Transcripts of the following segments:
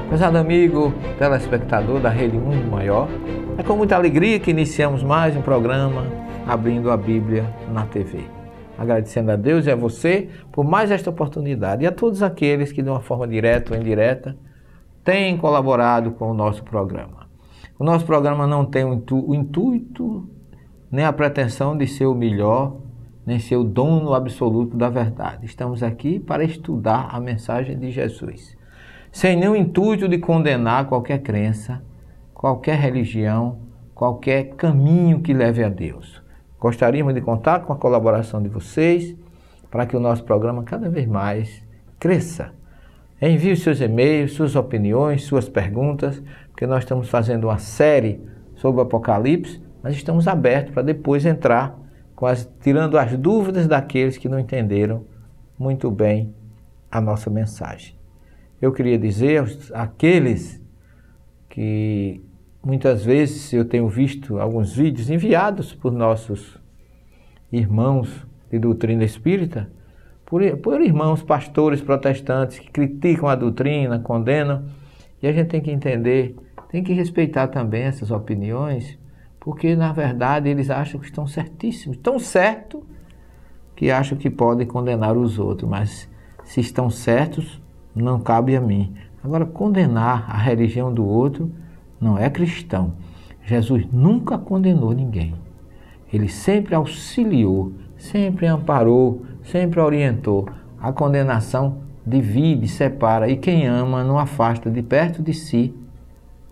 Prezado amigo telespectador da Rede Mundo Maior, é com muita alegria que iniciamos mais um programa Abrindo a Bíblia na TV. Agradecendo a Deus e a você por mais esta oportunidade e a todos aqueles que de uma forma direta ou indireta têm colaborado com o nosso programa. O nosso programa não tem o intuito nem a pretensão de ser o melhor, nem ser o dono absoluto da verdade. Estamos aqui para estudar a mensagem de Jesus, sem nenhum intuito de condenar qualquer crença, qualquer religião, qualquer caminho que leve a Deus. Gostaríamos de contar com a colaboração de vocês para que o nosso programa cada vez mais cresça. Envie seus e-mails, suas opiniões, suas perguntas, porque nós estamos fazendo uma série sobre o Apocalipse, mas estamos abertos para depois entrar tirando as dúvidas daqueles que não entenderam muito bem a nossa mensagem. Eu queria dizer àqueles que muitas vezes eu tenho visto alguns vídeos enviados por nossos irmãos de doutrina espírita, por irmãos pastores protestantes que criticam a doutrina, condenam, e a gente tem que entender, tem que respeitar também essas opiniões, porque na verdade eles acham que estão certíssimos, tão certo que acham que podem condenar os outros, mas se estão certos, não cabe a mim. Agora, condenar a religião do outro não é cristão. Jesus nunca condenou ninguém. Ele sempre auxiliou, sempre amparou, sempre orientou. A condenação divide, separa, e quem ama não afasta de perto de si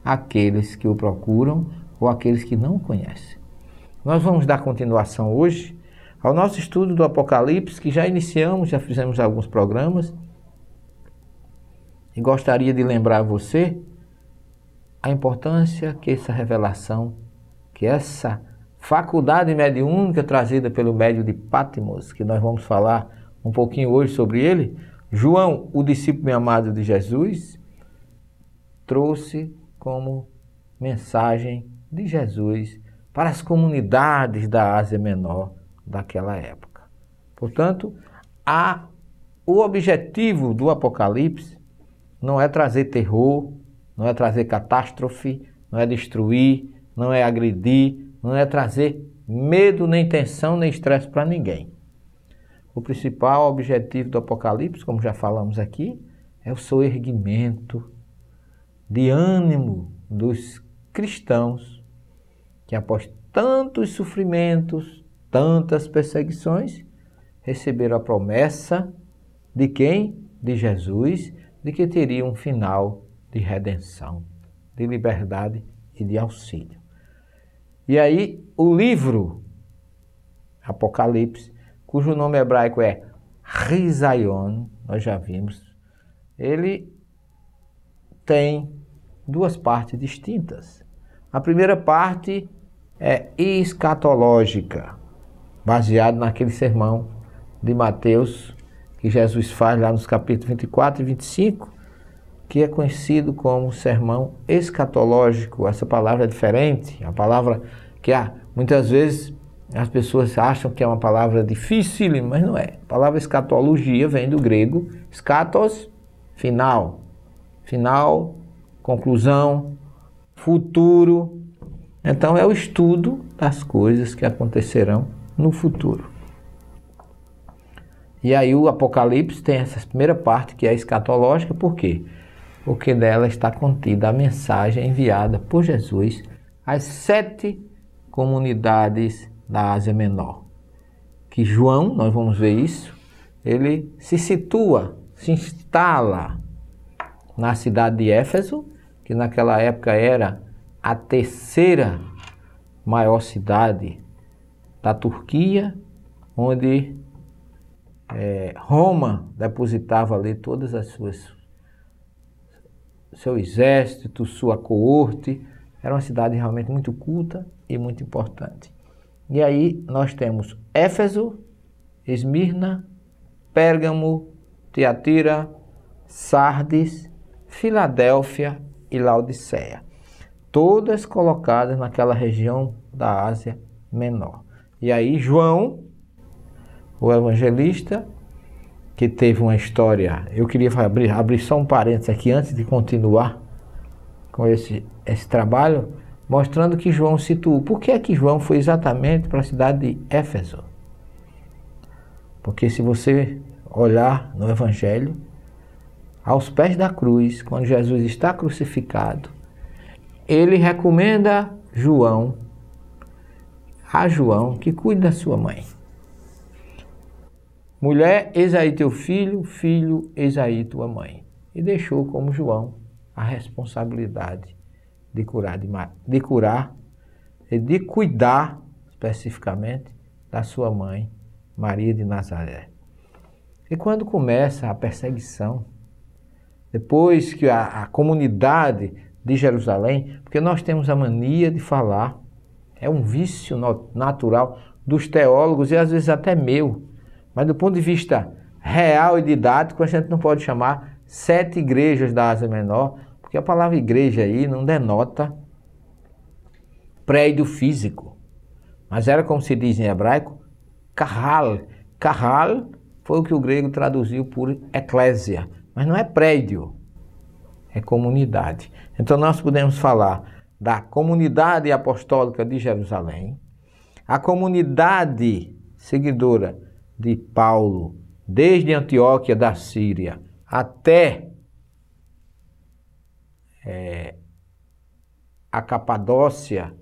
aqueles que o procuram ou aqueles que não o conhecem. Nós vamos dar continuação hoje ao nosso estudo do Apocalipse, que já iniciamos, já fizemos alguns programas. E gostaria de lembrar a você a importância que essa revelação, que essa faculdade mediúnica trazida pelo médium de Patmos, que nós vamos falar um pouquinho hoje sobre ele, João, o discípulo bem amado de Jesus, trouxe como mensagem de Jesus para as comunidades da Ásia Menor daquela época. Portanto, o objetivo do Apocalipse não é trazer terror, não é trazer catástrofe, não é destruir, não é agredir, não é trazer medo, nem tensão, nem estresse para ninguém. O principal objetivo do Apocalipse, como já falamos aqui, é o soerguimento de ânimo dos cristãos que após tantos sofrimentos, tantas perseguições, receberam a promessa de quem? De Jesus, de que teria um final de redenção, de liberdade e de auxílio. E aí o livro Apocalipse, cujo nome hebraico é Rizaion, nós já vimos, ele tem duas partes distintas. A primeira parte é escatológica, baseado naquele sermão de Mateus que Jesus faz lá nos capítulos 24 e 25, que é conhecido como sermão escatológico. Essa palavra é diferente, a palavra que muitas vezes as pessoas acham que é uma palavra difícil, mas não é. A palavra escatologia vem do grego skatos, final, conclusão, futuro. Então é o estudo das coisas que acontecerão no futuro. E aí o Apocalipse tem essa primeira parte que é escatológica, por quê? Porque nela está contida a mensagem enviada por Jesus às 7 comunidades da Ásia Menor. Que João, nós vamos ver isso, ele se situa, se instala na cidade de Éfeso, que naquela época era a terceira maior cidade da Turquia, onde Roma depositava ali todas as seu exército, sua coorte. Era uma cidade realmente muito culta e muito importante. E aí nós temos Éfeso, Esmirna, Pérgamo, Tiatira, Sardes, Filadélfia e Laodiceia. Todas colocadas naquela região da Ásia Menor. E aí João, o evangelista, que teve uma história, eu queria abrir só um parênteses aqui antes de continuar com esse trabalho, mostrando que João situou. Por que é que João foi exatamente para a cidade de Éfeso? Porque se você olhar no Evangelho, aos pés da cruz, quando Jesus está crucificado, ele recomenda a João que cuide da sua mãe. Mulher, eis aí teu filho, filho, eis aí tua mãe. E deixou como João a responsabilidade de cuidar especificamente da sua mãe, Maria de Nazaré. E quando começa a perseguição, depois que a comunidade de Jerusalém, porque nós temos a mania de falar, é um vício natural dos teólogos e às vezes até meu, mas do ponto de vista real e didático, a gente não pode chamar 7 igrejas da Ásia Menor, porque a palavra igreja aí não denota prédio físico, mas era como se diz em hebraico, kahal. Kahal foi o que o grego traduziu por eclésia, mas não é prédio, é comunidade. Então nós podemos falar da comunidade apostólica de Jerusalém, a comunidade seguidora de Paulo, desde Antioquia da Síria até a Capadócia,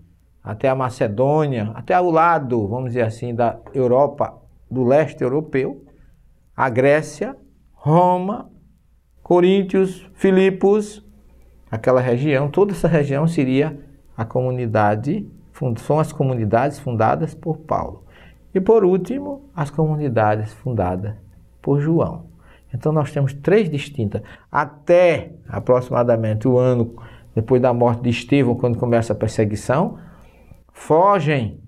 até a Macedônia, até ao lado, vamos dizer assim, da Europa, do leste europeu, a Grécia, Roma, Coríntios, Filipos, aquela região, toda essa região seria a comunidade, são as comunidades fundadas por Paulo. E por último, as comunidades fundadas por João. Então nós temos 3 distintas. Até aproximadamente o ano depois da morte de Estevão, quando começa a perseguição, fogem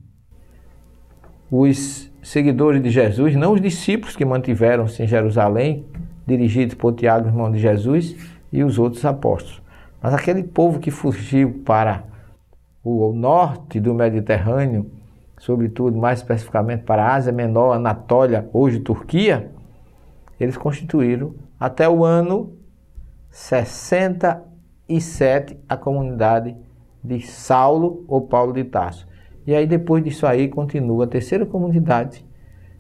os seguidores de Jesus, não os discípulos que mantiveram-se em Jerusalém, dirigidos por Tiago, irmão de Jesus, e os outros apóstolos. Mas aquele povo que fugiu para o norte do Mediterrâneo, sobretudo, mais especificamente para a Ásia Menor, Anatólia, hoje Turquia, eles constituíram até o ano 67 a comunidade de Saulo ou Paulo de Tarso. E aí depois disso aí continua a terceira comunidade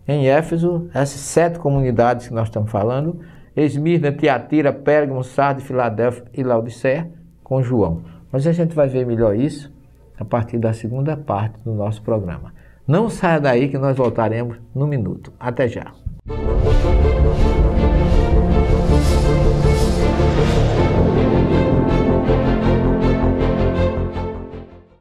em Éfeso, essas 7 comunidades que nós estamos falando, Esmirna, Tiatira, Pérgamo, Sardes, Filadélfia e Laodiceia, com João. Mas a gente vai ver melhor isso a partir da segunda parte do nosso programa. Não saia daí que nós voltaremos no minuto. Até já!